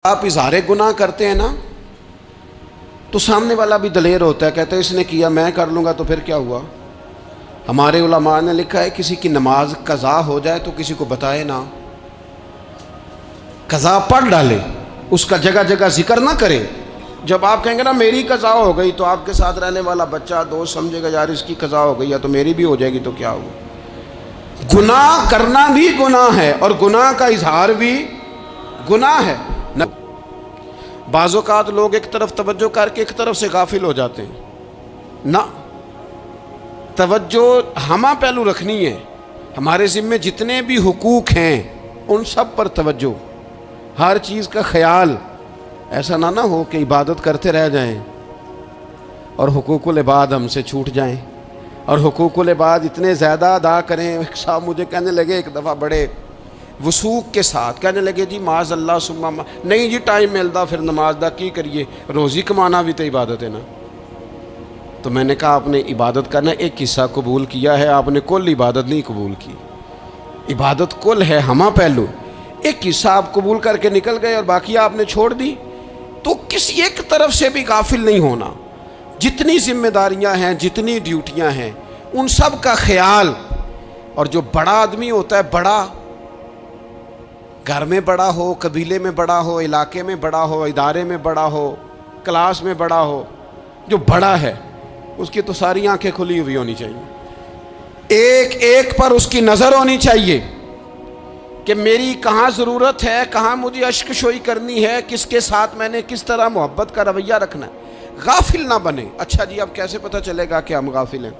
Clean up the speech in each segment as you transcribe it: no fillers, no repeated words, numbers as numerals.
آپ اظہار گناہ کرتے ہیں نا تو سامنے والا بھی دلیر ہوتا ہے، کہتا ہے اس نے کیا میں کر لوں گا تو پھر کیا ہوا۔ ہمارے علماء نے لکھا ہے کسی کی نماز قضا ہو جائے تو کسی کو بتائے نہ، قضا پڑھ ڈالے، اس کا جگہ جگہ ذکر نہ کرے۔ جب آپ کہیں گے نا میری قضا ہو گئی تو آپ کے ساتھ رہنے والا بچہ دوست سمجھے گا یار اس کی قضا ہو گئی ہے تو میری بھی ہو جائے گی تو کیا ہوگا۔ گناہ کرنا بھی گناہ ہے اور گناہ کا اظہار بھی گناہ ہے۔ بعض اوقات لوگ ایک طرف توجہ کر کے ایک طرف سے غافل ہو جاتے ہیں، نہ، توجہ ہمہ پہلو رکھنی ہے۔ ہمارے ذمے جتنے بھی حقوق ہیں ان سب پر توجہ، ہر چیز کا خیال، ایسا نہ ہو کہ عبادت کرتے رہ جائیں اور حقوق العباد ہم سے چھوٹ جائیں، اور حقوق العباد اتنے زیادہ ادا کریں۔ ایک صاحب مجھے کہنے لگے ایک دفعہ بڑے وثوق کے ساتھ کہنے لگے جی معاذ اللہ ثم نہیں جی ٹائم ملتا پھر نماز دا کی کریے، روزی کمانا بھی تو عبادت ہے نا۔ تو میں نے کہا آپ نے عبادت کرنا ایک حصہ قبول کیا ہے، آپ نے کل عبادت نہیں قبول کی۔ عبادت کل ہے ہمہ پہلو، ایک حصہ آپ قبول کر کے نکل گئے اور باقی آپ نے چھوڑ دی۔ تو کسی ایک طرف سے بھی غافل نہیں ہونا، جتنی ذمہ داریاں ہیں جتنی ڈیوٹیاں ہیں ان سب کا خیال۔ اور جو بڑا آدمی ہوتا ہے، بڑا گھر میں بڑا ہو، قبیلے میں بڑا ہو، علاقے میں بڑا ہو، ادارے میں بڑا ہو، کلاس میں بڑا ہو، جو بڑا ہے اس کی تو ساری آنکھیں کھلی ہوئی ہونی چاہیے، ایک ایک پر اس کی نظر ہونی چاہیے کہ میری کہاں ضرورت ہے، کہاں مجھے اشک شوئی کرنی ہے، کس کے ساتھ میں نے کس طرح محبت کا رویہ رکھنا ہے۔ غافل نہ بنے۔ اچھا جی اب کیسے پتہ چلے گا کہ ہم غافل ہیں؟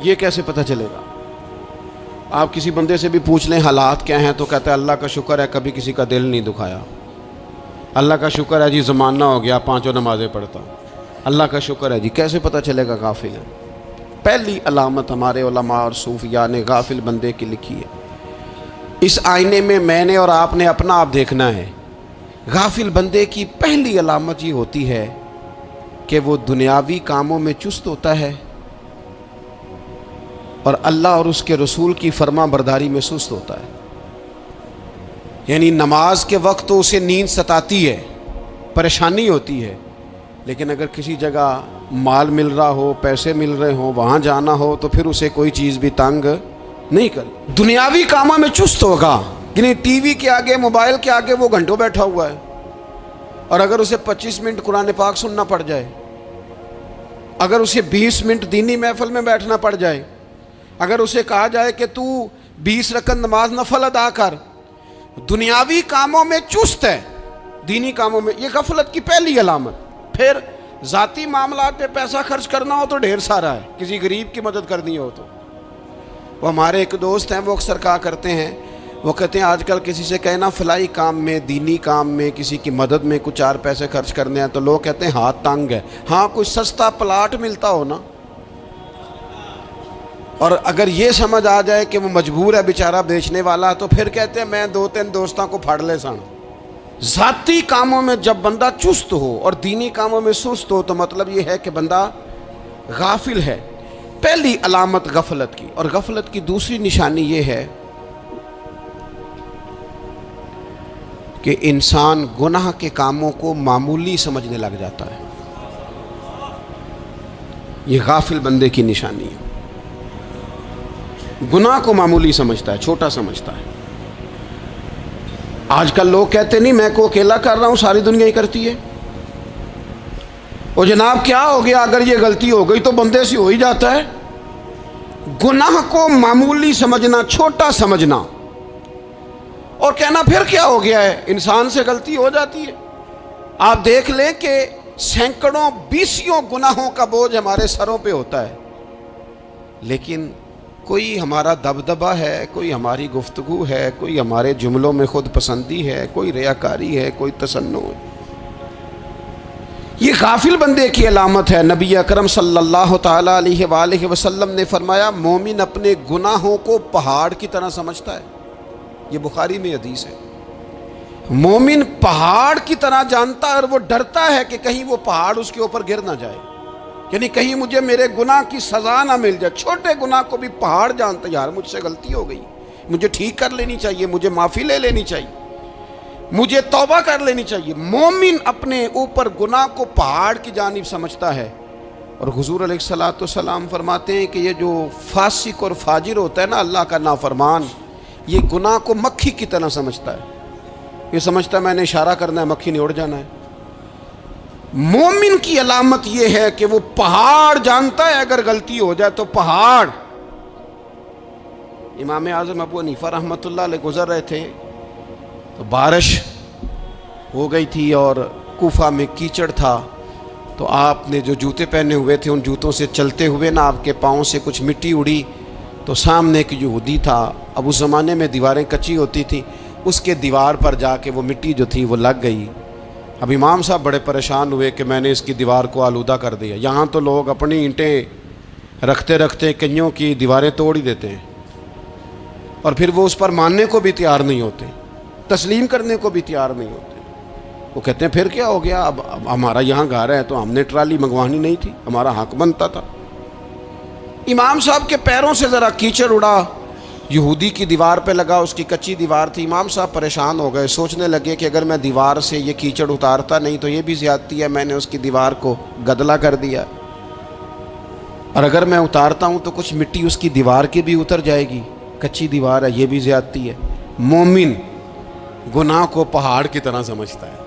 یہ کیسے پتہ چلے گا؟ آپ کسی بندے سے بھی پوچھ لیں حالات کیا ہیں تو کہتا ہے اللہ کا شکر ہے کبھی کسی کا دل نہیں دکھایا، اللہ کا شکر ہے جی زمانہ ہو گیا پانچوں نمازیں پڑھتا ہوں، اللہ کا شکر ہے جی۔ کیسے پتہ چلے گا غافل ہے؟ پہلی علامت ہمارے علماء اور صوفیاء نے غافل بندے کی لکھی ہے۔ اس آئینے میں نے اور آپ نے اپنا آپ دیکھنا ہے۔ غافل بندے کی پہلی علامت یہ ہوتی ہے کہ وہ دنیاوی کاموں میں چست ہوتا ہے اور اللہ اور اس کے رسول کی فرما برداری میں سست ہوتا ہے۔ یعنی نماز کے وقت تو اسے نیند ستاتی ہے، پریشانی ہوتی ہے، لیکن اگر کسی جگہ مال مل رہا ہو، پیسے مل رہے ہوں، وہاں جانا ہو تو پھر اسے کوئی چیز بھی تنگ نہیں کر۔ دنیاوی کاموں میں چست ہوگا، یعنی ٹی وی کے آگے، موبائل کے آگے وہ گھنٹوں بیٹھا ہوا ہے، اور اگر اسے 25 منٹ قرآن پاک سننا پڑ جائے، اگر اسے 20 منٹ دینی محفل میں بیٹھنا پڑ جائے، اگر اسے کہا جائے کہ تو 20 رکعت نماز نفل ادا کر، دنیاوی کاموں میں چست ہے، دینی کاموں میں، یہ غفلت کی پہلی علامت۔ پھر ذاتی معاملات پہ پیسہ خرچ کرنا ہو تو ڈھیر سارا ہے، کسی غریب کی مدد کرنی ہو تو۔ وہ ہمارے ایک دوست ہیں، وہ اکثر کہا کرتے ہیں، وہ کہتے ہیں آج کل کسی سے کہنا فلائی کام میں، دینی کام میں، کسی کی مدد میں کچھ 4 پیسے خرچ کرنے ہیں تو لوگ کہتے ہیں ہاتھ تنگ ہے۔ ہاں کوئی سستا پلاٹ ملتا ہو نا، اور اگر یہ سمجھ آ جائے کہ وہ مجبور ہے بیچارہ بیچنے والا، تو پھر کہتے ہیں میں 2-3 دوستوں کو پھاڑ لے سن۔ ذاتی کاموں میں جب بندہ چست ہو اور دینی کاموں میں سست ہو تو مطلب یہ ہے کہ بندہ غافل ہے۔ پہلی علامت غفلت کی۔ اور غفلت کی دوسری نشانی یہ ہے کہ انسان گناہ کے کاموں کو معمولی سمجھنے لگ جاتا ہے۔ یہ غافل بندے کی نشانی ہے، گناہ کو معمولی سمجھتا ہے، چھوٹا سمجھتا ہے۔ آج کل لوگ کہتے نہیں میں کو اکیلا کر رہا ہوں، ساری دنیا ہی کرتی ہے۔ اور جناب کیا ہو گیا اگر یہ غلطی ہو گئی تو بندے سے ہو ہی جاتا ہے۔ گناہ کو معمولی سمجھنا، چھوٹا سمجھنا اور کہنا پھر کیا ہو گیا ہے، انسان سے غلطی ہو جاتی ہے۔ آپ دیکھ لیں کہ سینکڑوں بیسیوں گناہوں کا بوجھ ہمارے سروں پہ ہوتا ہے، لیکن کوئی ہمارا دبدبہ ہے، کوئی ہماری گفتگو ہے، کوئی ہمارے جملوں میں خود پسندی ہے، کوئی ریاکاری ہے، کوئی تصنع ہے۔ یہ غافل بندے کی علامت ہے۔ نبی اکرم صلی اللہ تعالیٰ علیہ وآلہ وسلم نے فرمایا مومن اپنے گناہوں کو پہاڑ کی طرح سمجھتا ہے۔ یہ بخاری میں حدیث ہے۔ مومن پہاڑ کی طرح جانتا ہے اور وہ ڈرتا ہے کہ کہیں وہ پہاڑ اس کے اوپر گر نہ جائے، یعنی کہیں مجھے میرے گناہ کی سزا نہ مل جائے۔ چھوٹے گناہ کو بھی پہاڑ جانتا ہے، یار مجھ سے غلطی ہو گئی، مجھے ٹھیک کر لینی چاہیے، مجھے معافی لے لینی چاہیے۔ مجھے توبہ کر لینی چاہیے۔ مومن اپنے اوپر گناہ کو پہاڑ کی جانب سمجھتا ہے، اور حضور علیہ الصلوۃ والسلام فرماتے ہیں کہ یہ جو فاسق اور فاجر ہوتا ہے نا، اللہ کا نافرمان، یہ گناہ کو مکھی کی طرح سمجھتا ہے۔ یہ سمجھتا ہے میں نے اشارہ کرنا ہے، مکھی نے اڑ جانا ہے۔ مومن کی علامت یہ ہے کہ وہ پہاڑ جانتا ہے، اگر غلطی ہو جائے تو پہاڑ۔ امام اعظم ابو حنیفہ رحمۃ اللہ علیہ گزر رہے تھے تو بارش ہو گئی تھی اور کوفہ میں کیچڑ تھا، تو آپ نے جو جوتے پہنے ہوئے تھے ان جوتوں سے چلتے ہوئے نا آپ کے پاؤں سے کچھ مٹی اڑی، تو سامنے ایک یہودی تھا، اب اس زمانے میں دیواریں کچی ہوتی تھی، اس کے دیوار پر جا کے وہ مٹی جو تھی وہ لگ گئی۔ اب امام صاحب بڑے پریشان ہوئے کہ میں نے اس کی دیوار کو آلودہ کر دیا۔ یہاں تو لوگ اپنی اینٹیں رکھتے رکھتے کئیوں کی دیواریں توڑ ہی دیتے ہیں، اور پھر وہ اس پر ماننے کو بھی تیار نہیں ہوتے، تسلیم کرنے کو بھی تیار نہیں ہوتے۔ وہ کہتے ہیں پھر کیا ہو گیا، اب ہمارا یہاں گھر ہے تو ہم نے ٹرالی منگوانی نہیں تھی، ہمارا حق بنتا تھا۔ امام صاحب کے پیروں سے ذرا کیچڑ اڑا، یہودی کی دیوار پہ لگا، اس کی کچی دیوار تھی۔ امام صاحب پریشان ہو گئے، سوچنے لگے کہ اگر میں دیوار سے یہ کیچڑ اتارتا نہیں تو یہ بھی زیادتی ہے، میں نے اس کی دیوار کو گدلا کر دیا، اور اگر میں اتارتا ہوں تو کچھ مٹی اس کی دیوار کی بھی اتر جائے گی، کچی دیوار ہے، یہ بھی زیادتی ہے۔ مومن گناہ کو پہاڑ کی طرح سمجھتا ہے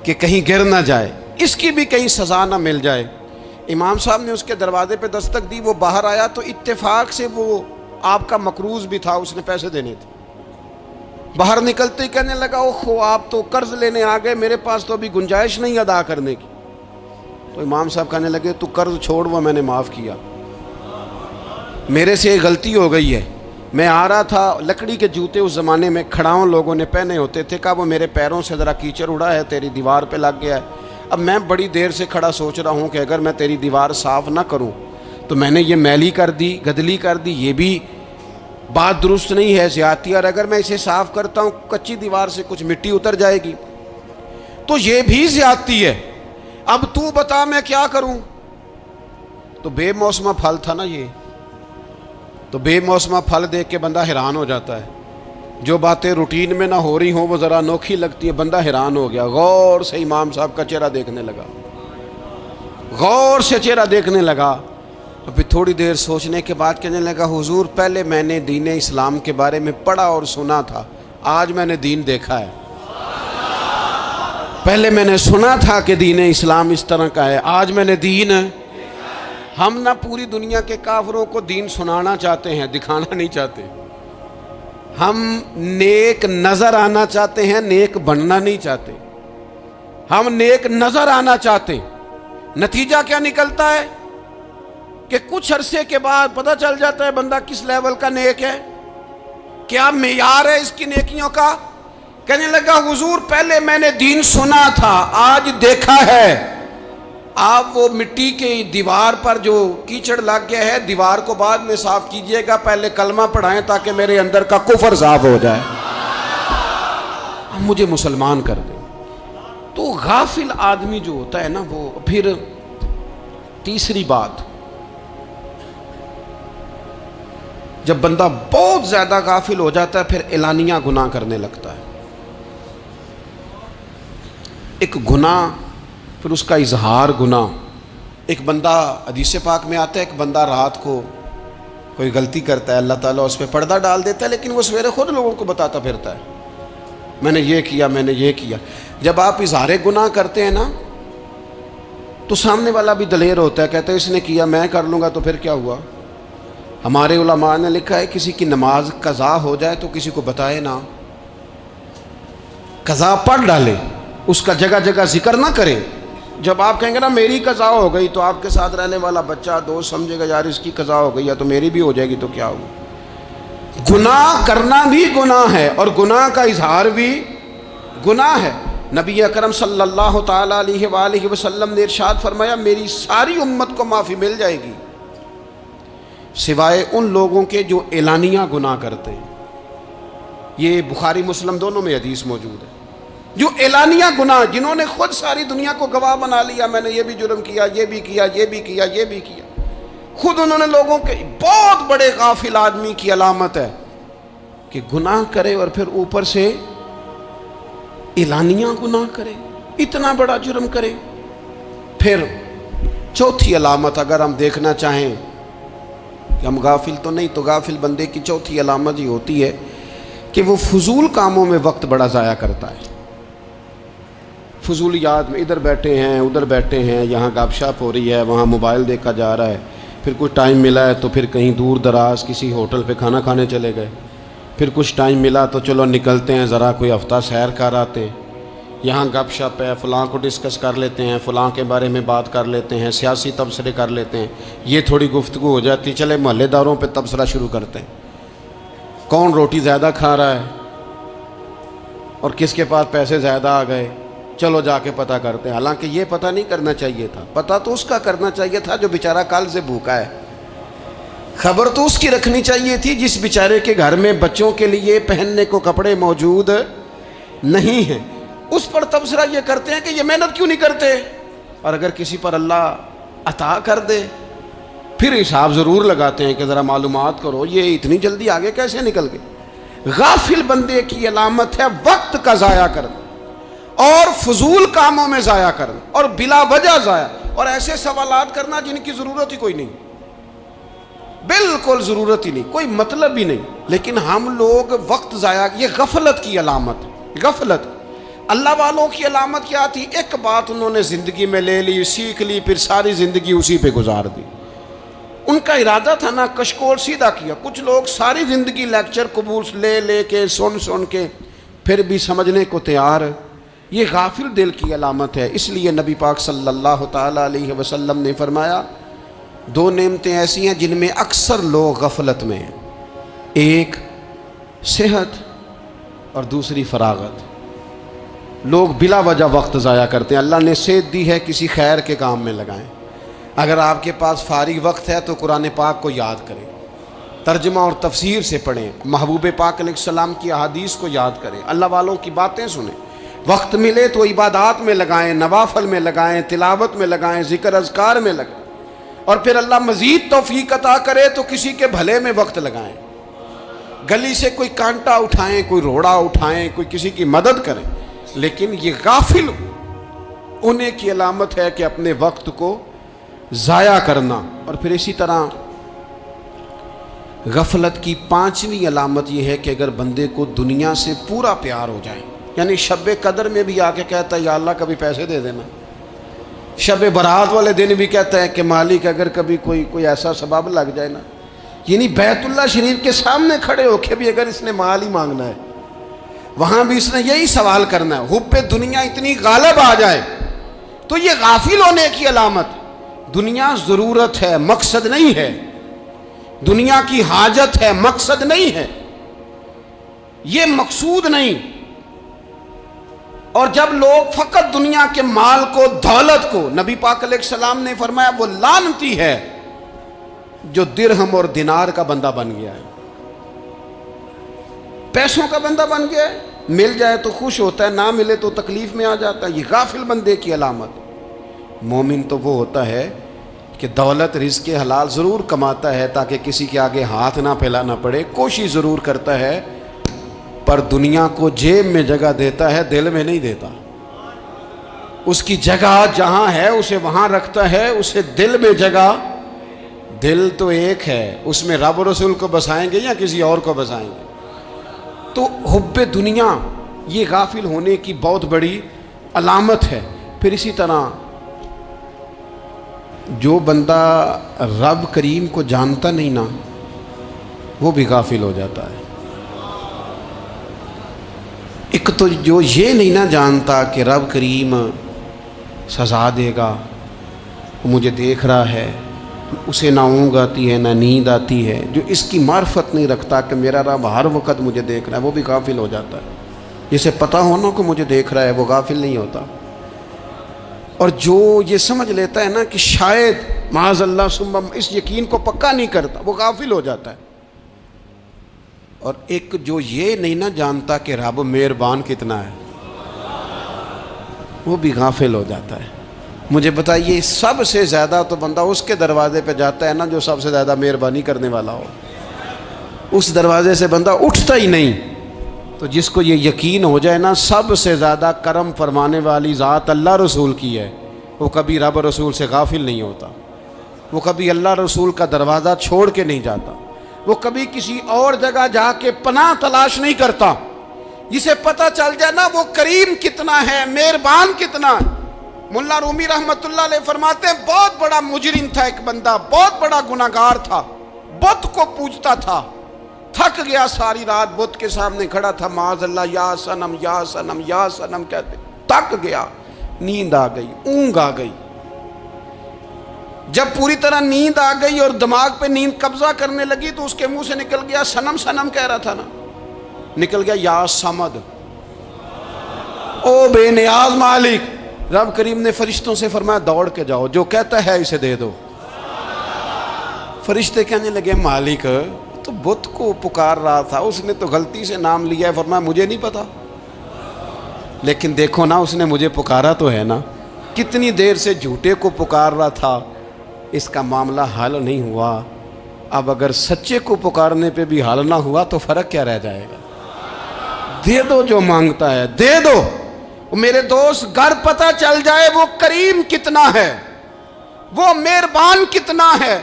کہ کہیں گر نہ جائے، اس کی بھی کہیں سزا نہ مل جائے۔ امام صاحب نے اس کے دروازے پہ دستک دی، وہ باہر آیا تو اتفاق سے وہ آپ کا مقروض بھی تھا، اس نے پیسے دینے تھے۔ باہر نکلتے ہی کہنے لگا اوہو آپ تو قرض لینے آ گئے، میرے پاس تو ابھی گنجائش نہیں ادا کرنے کی۔ تو امام صاحب کہنے لگے تو قرض چھوڑ، وہ میں نے معاف کیا، میرے سے ایک غلطی ہو گئی ہے۔ میں آ رہا تھا، لکڑی کے جوتے اس زمانے میں کھڑاؤں لوگوں نے پہنے ہوتے تھے، کہا وہ میرے پیروں سے ذرا کیچڑ اڑا ہے، تیری دیوار پہ لگ گیا ہے۔ اب میں بڑی دیر سے کھڑا سوچ رہا ہوں کہ اگر میں تیری دیوار صاف نہ کروں تو میں نے یہ میلی کر دی، گدلی کر دی، یہ بھی بات درست نہیں ہے، زیادتی، اور اگر میں اسے صاف کرتا ہوں کچی دیوار سے کچھ مٹی اتر جائے گی تو یہ بھی زیادتی ہے، اب تو بتا میں کیا کروں۔ تو بے موسمہ پھل تھا نا یہ، تو بے موسمہ پھل دیکھ کے بندہ حیران ہو جاتا ہے، جو باتیں روٹین میں نہ ہو رہی ہوں وہ ذرا انوکھی لگتی ہے، بندہ حیران ہو گیا، غور سے امام صاحب کا چہرہ دیکھنے لگا، غور سے چہرہ دیکھنے لگا، اور پھر تھوڑی دیر سوچنے کے بعد کہنے لگا حضور پہلے میں نے دین اسلام کے بارے میں پڑھا اور سنا تھا، آج میں نے دین دیکھا ہے۔ پہلے میں نے سنا تھا کہ دین اسلام اس طرح کا ہے، آج میں نے دین۔ ہم نہ پوری دنیا کے کافروں کو دین سنانا چاہتے ہیں، دکھانا نہیں چاہتے، ہم نیک نظر آنا چاہتے ہیں، نیک بننا نہیں چاہتے، ہم نیک نظر آنا چاہتے ہیں۔ نتیجہ کیا نکلتا ہے کہ کچھ عرصے کے بعد پتہ چل جاتا ہے بندہ کس لیول کا نیک ہے، کیا معیار ہے اس کی نیکیوں کا۔ کہنے لگا حضور پہلے میں نے دین سنا تھا، آج دیکھا ہے۔ آپ وہ مٹی کی دیوار پر جو کیچڑ لگ گیا ہے، دیوار کو بعد میں صاف کیجئے گا، پہلے کلمہ پڑھائیں تاکہ میرے اندر کا کفر صاف ہو جائے، مجھے مسلمان کر دیں۔ تو غافل آدمی جو ہوتا ہے نا، وہ پھر تیسری بات، جب بندہ بہت زیادہ غافل ہو جاتا ہے پھر اعلانیہ گناہ کرنے لگتا ہے۔ ایک گناہ، پھر اس کا اظہار گناہ۔ ایک بندہ، حدیث پاک میں آتا ہے، ایک بندہ رات کو کوئی غلطی کرتا ہے، اللہ تعالیٰ اس پہ پردہ ڈال دیتا ہے، لیکن وہ سویرے خود لوگوں کو بتاتا پھرتا ہے میں نے یہ کیا، میں نے یہ کیا۔ جب آپ اظہار گناہ کرتے ہیں نا تو سامنے والا بھی دلیر ہوتا ہے، کہتا ہے اس نے کیا میں کر لوں گا تو پھر کیا ہوا۔ ہمارے علماء نے لکھا ہے کسی کی نماز قضا ہو جائے تو کسی کو بتائے نہ، قضا پڑھ ڈالے، اس کا جگہ جگہ ذکر نہ کرے۔ جب آپ کہیں گے نا میری قضا ہو گئی تو آپ کے ساتھ رہنے والا بچہ دوست سمجھے گا یار اس کی قضا ہو گئی یا تو میری بھی ہو جائے گی تو کیا ہوگا۔ گناہ کرنا بھی گناہ ہے اور گناہ کا اظہار بھی گناہ ہے۔ نبی اکرم صلی اللہ تعالیٰ علیہ وآلہ وسلم نے ارشاد فرمایا میری ساری امت کو معافی مل جائے گی سوائے ان لوگوں کے جو اعلانیہ گناہ کرتے ہیں۔ یہ بخاری مسلم دونوں میں حدیث موجود ہے۔ جو اعلانیہ گناہ، جنہوں نے خود ساری دنیا کو گواہ بنا لیا، میں نے یہ بھی جرم کیا، یہ بھی کیا، یہ بھی کیا، یہ بھی کیا، خود انہوں نے لوگوں کے، بہت بڑے غافل آدمی کی علامت ہے کہ گناہ کرے اور پھر اوپر سے اعلانیہ گناہ کرے، اتنا بڑا جرم کرے۔ پھر چوتھی علامت اگر ہم دیکھنا چاہیں کہ ہم غافل تو نہیں، تو غافل بندے کی چوتھی علامت یہ ہوتی ہے کہ وہ فضول کاموں میں وقت بڑا ضائع کرتا ہے۔ فضولیات میں ادھر بیٹھے ہیں ادھر بیٹھے ہیں، یہاں گپ شپ ہو رہی ہے، وہاں موبائل دیکھا جا رہا ہے، پھر کچھ ٹائم ملا ہے تو پھر کہیں دور دراز کسی ہوٹل پہ کھانا کھانے چلے گئے، پھر کچھ ٹائم ملا تو چلو نکلتے ہیں ذرا کوئی ہفتہ سیر کر آتے ہیں، یہاں گپ شپ ہے، فلاں کو ڈسکس کر لیتے ہیں، فلاں کے بارے میں بات کر لیتے ہیں، سیاسی تبصرے کر لیتے ہیں، یہ تھوڑی گفتگو ہو جاتی، چلے محلے داروں پہ تبصرہ شروع کرتے ہیں، کون روٹی زیادہ کھا رہا ہے اور کس کے پاس پیسے زیادہ آ گئے، چلو جا کے پتہ کرتے ہیں۔ حالانکہ یہ پتہ نہیں کرنا چاہیے تھا، پتہ تو اس کا کرنا چاہیے تھا جو بیچارہ کل سے بھوکا ہے، خبر تو اس کی رکھنی چاہیے تھی جس بیچارے کے گھر میں بچوں کے لیے پہننے کو کپڑے موجود نہیں ہیں، اس پر تبصرہ یہ کرتے ہیں کہ یہ محنت کیوں نہیں کرتے، اور اگر کسی پر اللہ عطا کر دے پھر حساب ضرور لگاتے ہیں کہ ذرا معلومات کرو یہ اتنی جلدی آگے کیسے نکل گئے۔ غافل بندے کی علامت ہے وقت کا ضائع کرنا اور فضول کاموں میں ضائع کرنا اور بلا وجہ ضائع، اور ایسے سوالات کرنا جن کی ضرورت ہی کوئی نہیں، بالکل ضرورت ہی نہیں، کوئی مطلب ہی نہیں، لیکن ہم لوگ وقت ضائع، یہ غفلت کی علامت، غفلت۔ اللہ والوں کی علامت کیا تھی؟ ایک بات انہوں نے زندگی میں لے لی، سیکھ لی، پھر ساری زندگی اسی پہ گزار دی۔ ان کا ارادہ تھا نا کشکول سیدھا کیا۔ کچھ لوگ ساری زندگی لیکچر قبول لے کے سن کے پھر بھی سمجھنے کو تیار، یہ غافل دل کی علامت ہے۔ اس لیے نبی پاک صلی اللہ تعالیٰ علیہ وسلم نے فرمایا دو نعمتیں ایسی ہیں جن میں اکثر لوگ غفلت میں ہیں، ایک صحت اور دوسری فراغت۔ لوگ بلا وجہ وقت ضائع کرتے ہیں۔ اللہ نے صحت دی ہے، کسی خیر کے کام میں لگائیں۔ اگر آپ کے پاس فارغ وقت ہے تو قرآن پاک کو یاد کریں، ترجمہ اور تفسیر سے پڑھیں، محبوب پاک علیہ السلام کی احادیث کو یاد کریں، اللہ والوں کی باتیں سنیں۔ وقت ملے تو عبادات میں لگائیں، نوافل میں لگائیں، تلاوت میں لگائیں، ذکر اذکار میں لگائیں، اور پھر اللہ مزید توفیق عطا کرے تو کسی کے بھلے میں وقت لگائیں، گلی سے کوئی کانٹا اٹھائیں، کوئی روڑا اٹھائیں، کوئی کسی کی مدد کریں۔ لیکن یہ غافل ہونے کی علامت ہے کہ اپنے وقت کو ضائع کرنا۔ اور پھر اسی طرح غفلت کی پانچویں علامت یہ ہے کہ اگر بندے کو دنیا سے پورا پیار ہو جائے، یعنی شب قدر میں بھی آ کے کہتا ہے یا اللہ کبھی پیسے دے دینا، شب برات والے دن بھی کہتا ہے کہ مالک اگر کبھی کوئی ایسا سبب لگ جائے نا، یعنی بیت اللہ شریف کے سامنے کھڑے ہو کے بھی اگر اس نے مال ہی مانگنا ہے وہاں بھی اس نے یہی سوال کرنا ہے، حب دنیا اتنی غالب آ جائے تو یہ غافل ہونے کی علامت۔ دنیا ضرورت ہے، مقصد نہیں ہے، دنیا کی حاجت ہے، مقصد نہیں ہے، یہ مقصود نہیں۔ اور جب لوگ فقط دنیا کے مال کو، دولت کو، نبی پاک علیہ السلام نے فرمایا وہ لعنتی ہے جو درہم اور دینار کا بندہ بن گیا ہے، پیسوں کا بندہ بن گیا ہے، مل جائے تو خوش ہوتا ہے، نہ ملے تو تکلیف میں آ جاتا ہے۔ یہ غافل بندے کی علامت۔ مومن تو وہ ہوتا ہے کہ دولت رزق حلال ضرور کماتا ہے تاکہ کسی کے آگے ہاتھ نہ پھیلانا پڑے، کوشش ضرور کرتا ہے، پر دنیا کو جیب میں جگہ دیتا ہے، دل میں نہیں دیتا۔ اس کی جگہ جہاں ہے اسے وہاں رکھتا ہے، اسے دل میں جگہ، دل تو ایک ہے، اس میں رب و رسول کو بسائیں گے یا کسی اور کو بسائیں گے؟ تو حب دنیا یہ غافل ہونے کی بہت بڑی علامت ہے۔ پھر اسی طرح جو بندہ رب کریم کو جانتا نہیں نا وہ بھی غافل ہو جاتا ہے۔ ایک تو جو یہ نہیں نہ جانتا کہ رب کریم سزا دے گا، وہ مجھے دیکھ رہا ہے، اسے نہ اونگ آتی ہے نہ نیند آتی ہے، جو اس کی معرفت نہیں رکھتا کہ میرا رب ہر وقت مجھے دیکھ رہا ہے، وہ بھی غافل ہو جاتا ہے۔ جسے پتہ ہونا کہ مجھے دیکھ رہا ہے وہ غافل نہیں ہوتا۔ اور جو یہ سمجھ لیتا ہے نا کہ شاید معاذ اللہ ثم، اس یقین کو پکا نہیں کرتا، وہ غافل ہو جاتا ہے۔ اور ایک جو یہ نہیں نہ جانتا کہ رب مہربان کتنا ہے، وہ بھی غافل ہو جاتا ہے۔ مجھے بتائیے سب سے زیادہ تو بندہ اس کے دروازے پہ جاتا ہے نا جو سب سے زیادہ مہربانی کرنے والا ہو، اس دروازے سے بندہ اٹھتا ہی نہیں۔ تو جس کو یہ یقین ہو جائے نا سب سے زیادہ کرم فرمانے والی ذات اللہ رسول کی ہے، وہ کبھی رب رسول سے غافل نہیں ہوتا، وہ کبھی اللہ رسول کا دروازہ چھوڑ کے نہیں جاتا، وہ کبھی کسی اور جگہ جا کے پناہ تلاش نہیں کرتا۔ جسے پتہ چل جائے نا وہ کریم کتنا ہے، مہربان کتنا ہے۔ ملا رومی رحمت اللہ علیہ فرماتے ہیں بہت بڑا مجرم تھا ایک بندہ، بہت بڑا گناہگار تھا، بت کو پوجتا تھا، تھک گیا، ساری رات بت کے سامنے کھڑا تھا، معاذ اللہ یا صنم یا صنم یا صنم کہتے، تھک گیا، نیند آ گئی، اونگ آ گئی۔ جب پوری طرح نیند آ گئی اور دماغ پہ نیند قبضہ کرنے لگی تو اس کے منہ سے نکل گیا، صنم صنم کہہ رہا تھا نا، نکل گیا یا صمد، او بے نیاز مالک۔ رب کریم نے فرشتوں سے فرمایا دوڑ کے جاؤ، جو کہتا ہے اسے دے دو۔ فرشتے کہنے لگے مالک تو بت کو پکار رہا تھا، اس نے تو غلطی سے نام لیا ہے۔ فرمایا مجھے نہیں پتا، لیکن دیکھو نا اس نے مجھے پکارا تو ہے نا، کتنی دیر سے جھوٹے کو پکار رہا تھا، اس کا معاملہ حل نہیں ہوا، اب اگر سچے کو پکارنے پہ بھی حل نہ ہوا تو فرق کیا رہ جائے گا؟ دے دو جو مانگتا ہے، دے دو۔ میرے دوست گر پتہ چل جائے وہ کریم کتنا ہے، وہ مہربان کتنا ہے۔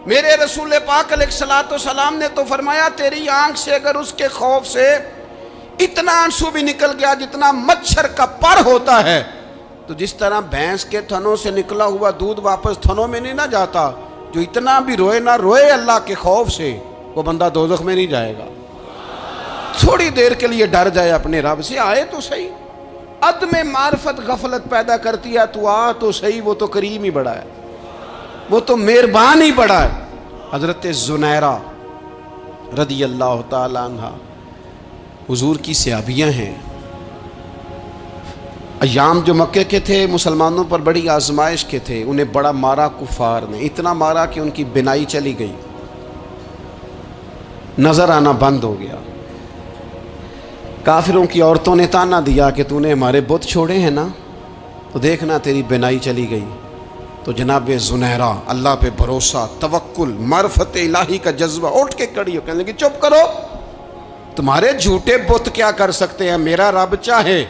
میرے رسول پاک علیہ الصلوۃ والسلام نے تو فرمایا تیری آنکھ سے اگر اس کے خوف سے اتنا آنسو بھی نکل گیا جتنا مچھر کا پر ہوتا ہے، تو جس طرح بھینس کے تھنوں سے نکلا ہوا دودھ واپس تھنوں میں نہیں نہ جاتا، جو اتنا بھی روئے نہ روئے اللہ کے خوف سے، وہ بندہ دوزخ میں نہیں جائے گا۔ تھوڑی دیر کے لیے ڈر جائے اپنے رب سے، آئے تو صحیح۔ عدم معرفت غفلت پیدا کرتی ہے، تو آ تو صحیح، وہ تو کریم ہی بڑا ہے، وہ تو مہربان ہی بڑا ہے۔ حضرت زنیرہ رضی اللہ تعالی عنہ حضور کی صحابیاں ہیں۔ ایام جو مکے کے تھے مسلمانوں پر بڑی آزمائش کے تھے، انہیں بڑا مارا کفار نے، اتنا مارا کہ ان کی بینائی چلی گئی، نظر آنا بند ہو گیا۔ کافروں کی عورتوں نے تانا دیا کہ تو نے ہمارے بت چھوڑے ہیں نا، تو دیکھنا تیری بینائی چلی گئی۔ تو جناب زنیرہ اللہ پہ بھروسہ، توکل، معرفت الہی کا جذبہ، اٹھ کے کھڑی ہو کہنے لگی چپ کرو، تمہارے جھوٹے بت کیا کر سکتے ہیں، میرا رب چاہے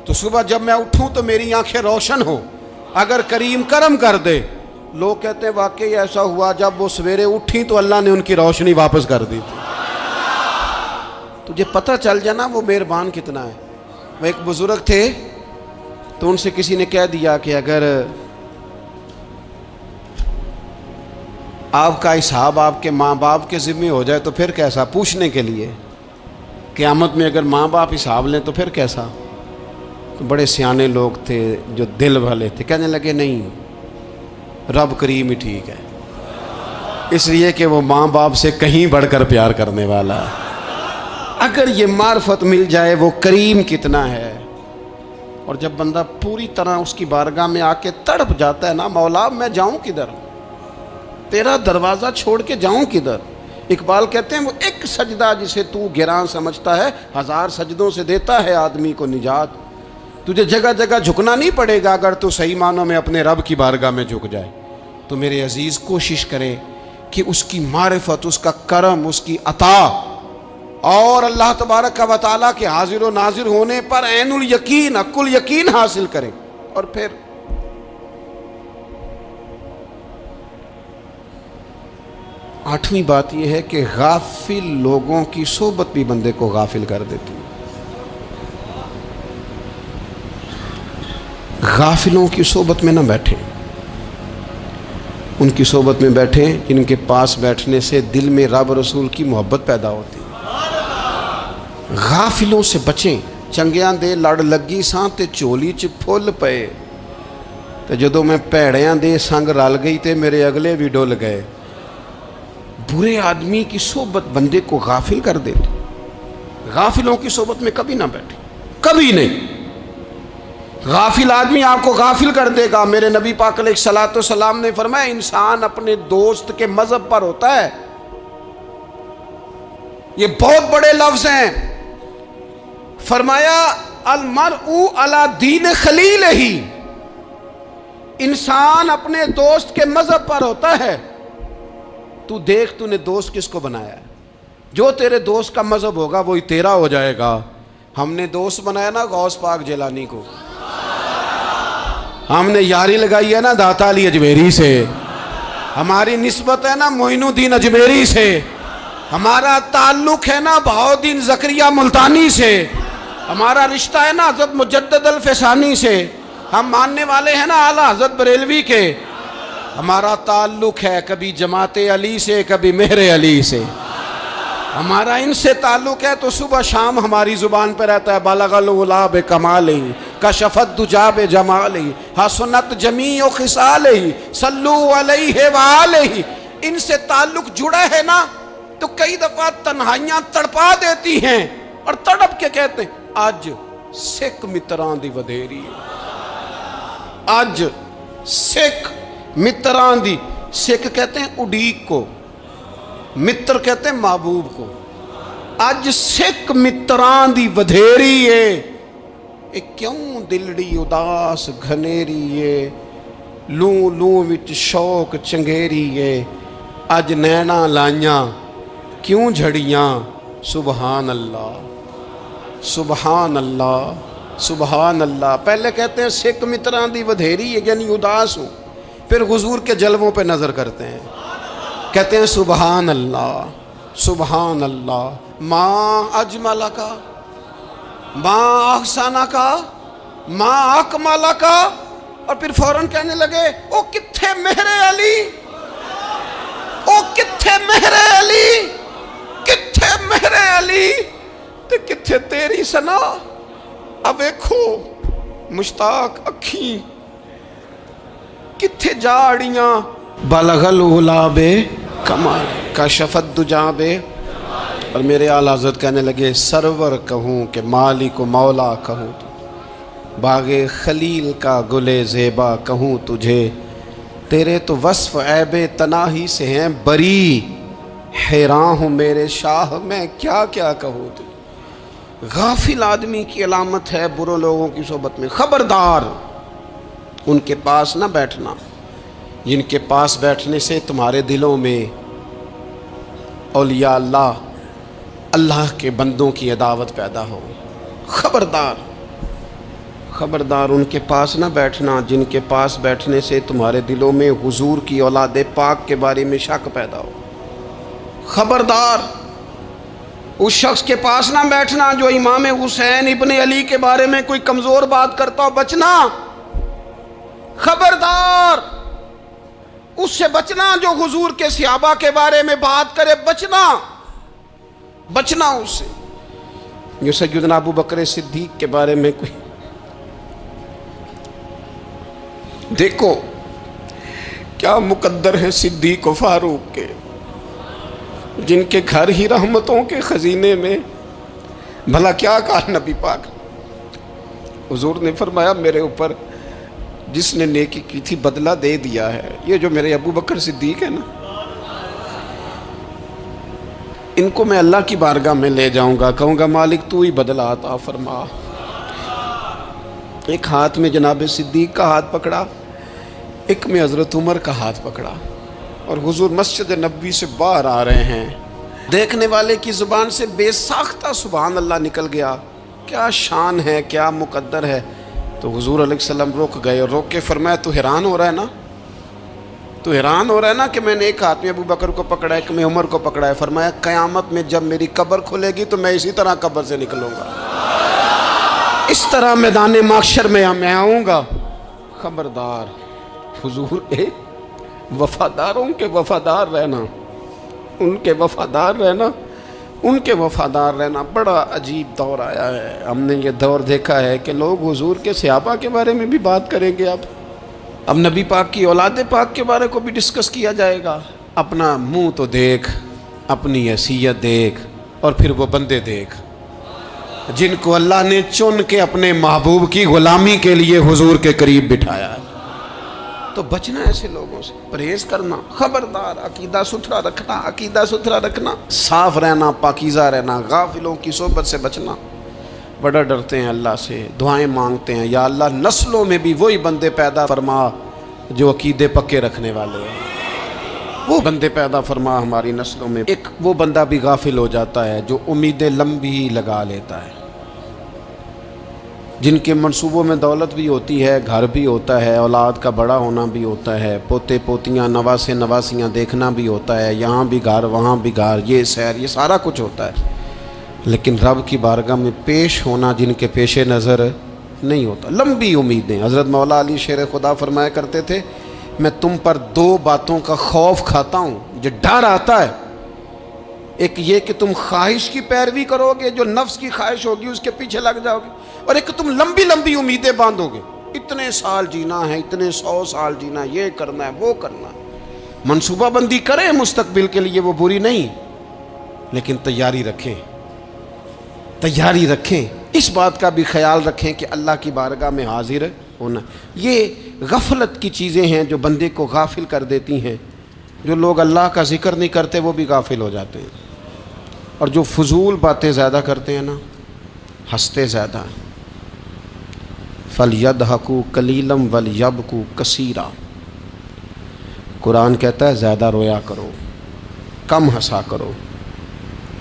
تو صبح جب میں اٹھوں تو میری آنکھیں روشن ہو، اگر کریم کرم کر دے۔ لوگ کہتے ہیں واقعی ایسا ہوا، جب وہ سویرے اٹھیں تو اللہ نے ان کی روشنی واپس کر دی تھی۔ تجھے پتہ چل جانا وہ مہربان کتنا ہے۔ وہ ایک بزرگ تھے تو ان سے کسی نے کہہ دیا کہ اگر آپ کا حساب آپ کے ماں باپ کے ذمہ ہو جائے تو پھر کیسا، پوچھنے کے لیے قیامت میں اگر ماں باپ حساب لیں تو پھر کیسا۔ تو بڑے سیانے لوگ تھے جو دل والے تھے، کہنے لگے نہیں، رب کریم ہی ٹھیک ہے، اس لیے کہ وہ ماں باپ سے کہیں بڑھ کر پیار کرنے والا ہے۔ اگر یہ معرفت مل جائے وہ کریم کتنا ہے، اور جب بندہ پوری طرح اس کی بارگاہ میں آ کے تڑپ جاتا ہے نا، مولا میں جاؤں کدھر، تیرا دروازہ چھوڑ کے جاؤں کدھر۔ اقبال کہتے ہیں وہ ایک سجدہ جسے تو گراں سمجھتا ہے، 1000 سجدوں سے دیتا ہے آدمی کو نجات۔ تجھے جگہ جگہ جھکنا نہیں پڑے گا اگر تو صحیح معنوں میں اپنے رب کی بارگاہ میں جھک جائے۔ تو میرے عزیز کوشش کرے کہ اس کی معرفت، اس کا کرم، اس کی عطا اور اللہ تبارک و تعالیٰ کے حاضر و ناظر ہونے پر عین الیقین، حق الیقین حاصل کریں۔ اور پھر آٹھویں بات یہ ہے کہ غافل لوگوں کی صحبت بھی بندے کو غافل کر دیتی ہے۔ غافلوں کی صحبت میں نہ بیٹھیں، ان کی صحبت میں بیٹھیں جن کے پاس بیٹھنے سے دل میں رب رسول کی محبت پیدا ہوتی ہے۔ غافلوں سے بچیں۔ چنگیاں دے لڑ لگی ساں تے چولی چ پھل پئے، تے جدوں میں پیڑیاں دے سنگ رل گئی تے میرے اگلے بھی ڈول گئے۔ برے آدمی کی صحبت بندے کو غافل کر دیتی۔ غافلوں کی صحبت میں کبھی نہ بیٹھیں، کبھی نہیں۔ غافل آدمی آپ کو غافل کر دے گا۔ میرے نبی پاک علیہ الصلوۃ والسلام نے فرمایا انسان اپنے دوست کے مذہب پر ہوتا ہے۔ یہ بہت بڑے لفظ ہیں۔ فرمایا المرء علی دین خلیلہ، انسان اپنے دوست کے مذہب پر ہوتا ہے۔ تو دیکھ تو نے دوست کس کو بنایا ہے۔ جو تیرے دوست کا مذہب ہوگا وہی تیرا ہو جائے گا. ہم نے دوست بنایا نا غوث پاک جیلانی کو, ہم نے یاری لگائی ہے نا داتا علی اجمیری سے, ہماری نسبت ہے نا معین الدین اجمیری سے, ہمارا تعلق ہے نا بہاؤالدین زکریا ملتانی سے, ہمارا رشتہ ہے نا حضرت مجدد الفسانی سے, ہم ماننے والے ہیں نا اعلیٰ حضرت بریلوی کے, ہمارا تعلق ہے کبھی جماعت علی سے کبھی مہر علی سے, ہمارا ان سے تعلق ہے تو صبح شام ہماری زبان پہ رہتا ہے بالغ العلا بکمالہ کشفت دجا بجمالہ حسنت جمیع خصالہ صلو علیہ وآلہ. ان سے تعلق جڑا ہے نا تو کئی دفعہ تنہائیاں تڑپا دیتی ہیں اور تڑپ کے کہتے ہیں آج سکھ متران دی ودھیری ہے, آج سکھ متران دی. سکھ کہتے ہیں اڈیق کو, متر کہتے ہیں محبوب کو. اج سکھ متران دی ودھیری ہے, اے کیوں دلڑی اداس گھنیری ہے, لوں لوں وچ شوق چنگیری ہے, اج نینا لائیاں کیوں جھڑیاں, سبحان اللہ سبحان اللہ سبحان اللہ. پہلے کہتے ہیں سکھ متران دی ودھیری ہے یعنی اداس ہوں, پھر حضور کے جلووں پہ نظر کرتے ہیں, کہتے ہیں سبحان اللہ سبحان اللہ. ماں اجمل کا, ماں احسانہ کا, ماں اکمالہ کا, اور پھر فوراً کہنے لگے او کتھے مہر علی, او کتھے مہر علی, کتھے مہر علی تے کتھے تیری سنا. اب دیکھو مشتاق اکھیں کتھے جاڑیاں بلغ العلا بے کمال کشفت دجا بے. اور میرے اعلیٰ حضرت کہنے لگے سرور کہوں کہ مالک و مولا کہوں, باغ خلیل کا گلے زیبا کہوں تجھے, تیرے تو وصف عیب تناہی سے ہیں بری, حیران ہوں میرے شاہ میں کیا کیا کہوں تجھے. غافل آدمی کی علامت ہے برے لوگوں کی صحبت میں. خبردار ان کے پاس نہ بیٹھنا جن کے پاس بیٹھنے سے تمہارے دلوں میں اولیاء اللہ, اللہ کے بندوں کی عداوت پیدا ہو. خبردار خبردار ان کے پاس نہ بیٹھنا جن کے پاس بیٹھنے سے تمہارے دلوں میں حضور کی اولاد پاک کے بارے میں شک پیدا ہو. خبردار اس شخص کے پاس نہ بیٹھنا جو امام حسین ابن علی کے بارے میں کوئی کمزور بات کرتا ہو, بچنا. خبردار اس سے بچنا جو حضور کے صحابہ کے بارے میں بات کرے, بچنا بچنا اس سے. جو سیدنا ابو بکر صدیق کے بارے میں کوئی, دیکھو کیا مقدر ہیں صدیق و فاروق کے, جن کے گھر ہی رحمتوں کے خزینے میں. بھلا کیا کہا نبی پاک, حضور نے فرمایا میرے اوپر جس نے نیکی کی تھی بدلہ دے دیا ہے. یہ جو میرے ابو بکر صدیق ہے نا, ان کو میں اللہ کی بارگاہ میں لے جاؤں گا, کہوں گا مالک تو ہی بدلہ عطا فرما. ایک ہاتھ میں جناب صدیق کا ہاتھ پکڑا, ایک میں حضرت عمر کا ہاتھ پکڑا, اور حضور مسجد نبوی سے باہر آ رہے ہیں. دیکھنے والے کی زبان سے بے ساختہ سبحان اللہ نکل گیا. کیا شان ہے, کیا مقدر ہے. تو حضور علیہ السلام رک گئے, اور روک کے فرمایا تو حیران ہو رہا ہے نا, تو حیران ہو رہا ہے نا کہ میں نے ایک ہاتھ میں ابو بکر کو پکڑا ہے, ایک میں عمر کو پکڑا ہے. فرمایا قیامت میں جب میری قبر کھلے گی تو میں اسی طرح قبر سے نکلوں گا, اس طرح میدان محشر میں آؤں گا. خبردار حضور وفاداروں کے وفادار رہنا, ان کے وفادار رہنا, ان کے وفادار رہنا. بڑا عجیب دور آیا ہے. ہم نے یہ دور دیکھا ہے کہ لوگ حضور کے صحابہ کے بارے میں بھی بات کریں گے. اب نبی پاک کی اولاد پاک کے بارے کو بھی ڈسکس کیا جائے گا. اپنا منہ تو دیکھ, اپنی حیثیت دیکھ, اور پھر وہ بندے دیکھ جن کو اللہ نے چن کے اپنے محبوب کی غلامی کے لیے حضور کے قریب بٹھایا ہے. تو بچنا ایسے لوگوں سے, پرہیز کرنا. خبردار عقیدہ ستھرا رکھنا, عقیدہ ستھرا رکھنا, صاف رہنا, پاکیزہ رہنا, غافلوں کی صحبت سے بچنا. بڑا ڈرتے ہیں اللہ سے, دعائیں مانگتے ہیں یا اللہ نسلوں میں بھی وہی بندے پیدا فرما جو عقیدے پکے رکھنے والے ہیں. وہ بندے پیدا فرما ہماری نسلوں میں۔ ایک وہ بندہ بھی غافل ہو جاتا ہے جو امیدیں لمبی لگا لیتا ہے، جن کے منصوبوں میں دولت بھی ہوتی ہے، گھر بھی ہوتا ہے، اولاد کا بڑا ہونا بھی ہوتا ہے، پوتے پوتیاں نواسے نواسیاں دیکھنا بھی ہوتا ہے، یہاں بھی گھر وہاں بھی گھر، یہ سیر، یہ سارا کچھ ہوتا ہے، لیکن رب کی بارگاہ میں پیش ہونا جن کے پیش نظر نہیں ہوتا۔ لمبی امیدیں۔ حضرت مولا علی شیر خدا فرمایا کرتے تھے، میں تم پر دو باتوں کا خوف کھاتا ہوں، جو ڈر آتا ہے، ایک یہ کہ تم خواہش کی پیروی کرو گے، جو نفس کی خواہش ہوگی اس کے پیچھے لگ جاؤ گے، اور ایک تم لمبی لمبی امیدیں باندھو گے، اتنے سال جینا ہے، اتنے 100 سال جینا ہے، یہ کرنا ہے، وہ کرنا ہے۔ منصوبہ بندی کریں مستقبل کے لیے، وہ بری نہیں، لیکن تیاری رکھیں، تیاری رکھیں، اس بات کا بھی خیال رکھیں کہ اللہ کی بارگاہ میں حاضر ہونا۔ یہ غفلت کی چیزیں ہیں جو بندے کو غافل کر دیتی ہیں۔ جو لوگ اللہ کا ذکر نہیں کرتے وہ بھی غافل ہو جاتے ہیں، اور جو فضول باتیں زیادہ کرتے ہیں نا، ہنستے زیادہ ہیں۔ فَلْيَضْحَكُوا قَلِيلًا وَلْيَبْكُوا كَثِيرًا، قرآن کہتا ہے زیادہ رویا کرو، کم ہنسا کرو۔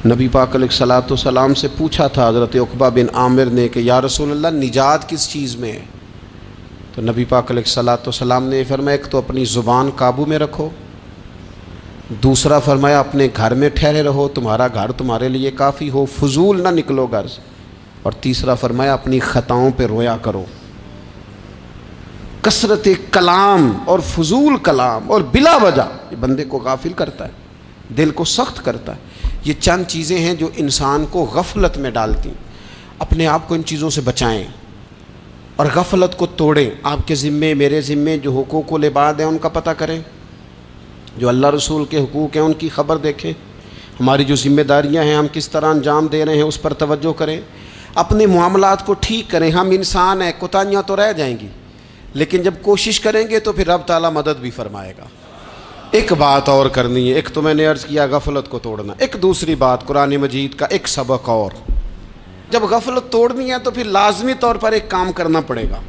نبی پاک علیہ الصلوۃ والسلام سے پوچھا تھا حضرت عقبہ بن عامر نے کہ یا رسول اللہ نجات کس چیز میں ہے؟ تو نبی پاک علیہ الصلوۃ والسلام نے فرمایا ایک تو اپنی زبان قابو میں رکھو، دوسرا فرمایا اپنے گھر میں ٹھہرے رہو، تمہارا گھر تمہارے لیے کافی ہو، فضول نہ نکلو گھر سے، اور تیسرا فرمایا اپنی خطاؤں پہ رویا کرو۔ کثرت کلام اور فضول کلام اور بلا وجہ یہ بندے کو غافل کرتا ہے، دل کو سخت کرتا ہے۔ یہ چند چیزیں ہیں جو انسان کو غفلت میں ڈالتی ہیں۔ اپنے آپ کو ان چیزوں سے بچائیں اور غفلت کو توڑیں۔ آپ کے ذمے، میرے ذمے جو حقوق و العباد ہیں ان کا پتہ کریں، جو اللہ رسول کے حقوق ہیں ان کی خبر دیکھیں، ہماری جو ذمہ داریاں ہیں ہم کس طرح انجام دے رہے ہیں اس پر توجہ کریں، اپنے معاملات کو ٹھیک کریں۔ ہم انسان ہیں، کوتاہیاں تو رہ جائیں گی، لیکن جب کوشش کریں گے تو پھر رب تعالیٰ مدد بھی فرمائے گا۔ ایک بات اور کرنی ہے، ایک تو میں نے عرض کیا غفلت کو توڑنا، ایک دوسری بات قرآن مجید کا ایک سبق اور، جب غفلت توڑنی ہے تو پھر لازمی طور پر ایک کام کرنا پڑے گا۔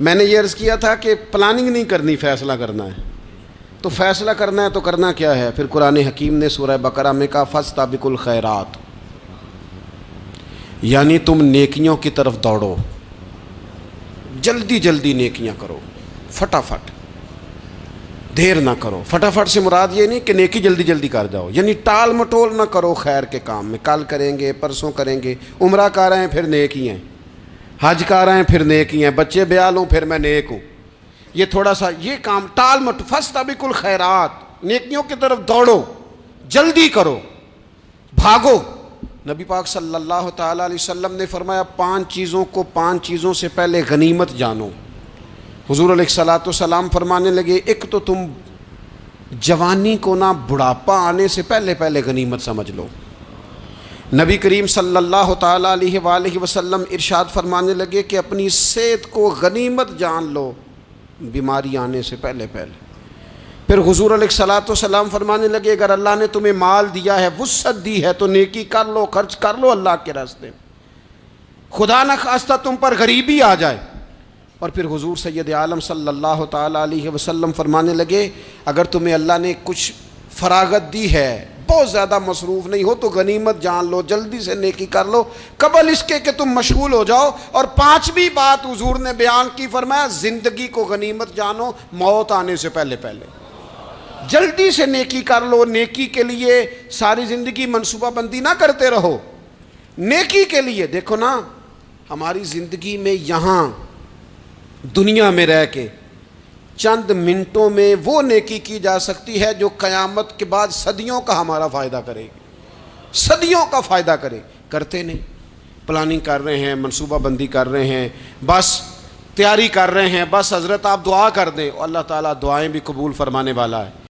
میں نے یہ عرض کیا تھا کہ پلاننگ نہیں کرنی، فیصلہ کرنا ہے، تو فیصلہ کرنا ہے تو کرنا کیا ہے؟ پھر قرآن حکیم نے سورہ بقرہ میں کہا فاستبقوا الخیرات، یعنی تم نیکیوں کی طرف دوڑو، جلدی جلدی نیکیاں کرو، فٹافٹ، دیر نہ کرو۔ فٹافٹ سے مراد یہ نہیں کہ نیکی جلدی جلدی کر جاؤ، یعنی ٹال مٹول نہ کرو خیر کے کام میں، کل کریں گے، پرسوں کریں گے، عمرہ کر رہے ہیں پھر نیکی ہیں، حج کر رہے ہیں پھر نیکی ہیں، بچے بیال ہوں پھر میں نیک ہوں، یہ تھوڑا سا یہ کام ٹال مٹ۔ فاستبقوا الخیرات، نیکیوں کی طرف دوڑو، جلدی کرو، بھاگو۔ نبی پاک صلی اللہ تعالیٰ علیہ وسلم نے فرمایا 5 چیزوں کو 5 چیزوں سے پہلے غنیمت جانو۔ حضور علیہ الصلوۃ والسلام فرمانے لگے ایک تو تم جوانی کو نہ بڑھاپا آنے سے پہلے پہلے غنیمت سمجھ لو۔ نبی کریم صلی اللہ تعالیٰ علیہ وآلہ وسلم ارشاد فرمانے لگے کہ اپنی صحت کو غنیمت جان لو، بیماری آنے سے پہلے پہلے۔ پھر حضور علیہ الصلوۃ والسلام فرمانے لگے اگر اللہ نے تمہیں مال دیا ہے، وسعت دی ہے، تو نیکی کر لو، خرچ کر لو اللہ کے راستے، خدا نہ خواستہ تم پر غریبی آ جائے۔ اور پھر حضور سید عالم صلی اللہ تعالیٰ علیہ وسلم فرمانے لگے اگر تمہیں اللہ نے کچھ فراغت دی ہے، بہت زیادہ مصروف نہیں ہو، تو غنیمت جان لو، جلدی سے نیکی کر لو قبل اس کے کہ تم مشغول ہو جاؤ۔ اور 5ویں بات حضور نے بیان کی، فرمایا زندگی کو غنیمت جانو، موت آنے سے پہلے پہلے جلدی سے نیکی کر لو۔ نیکی کے لیے ساری زندگی منصوبہ بندی نہ کرتے رہو، نیکی کے لیے دیکھو نا، ہماری زندگی میں یہاں دنیا میں رہ کے چند منٹوں میں وہ نیکی کی جا سکتی ہے جو قیامت کے بعد صدیوں کا ہمارا فائدہ کرے گی، صدیوں کا فائدہ کرتے نہیں۔ پلاننگ کر رہے ہیں، منصوبہ بندی کر رہے ہیں، بس تیاری کر رہے ہیں، بس حضرت آپ دعا کر دیں، اللہ تعالیٰ دعائیں بھی قبول فرمانے والا ہے۔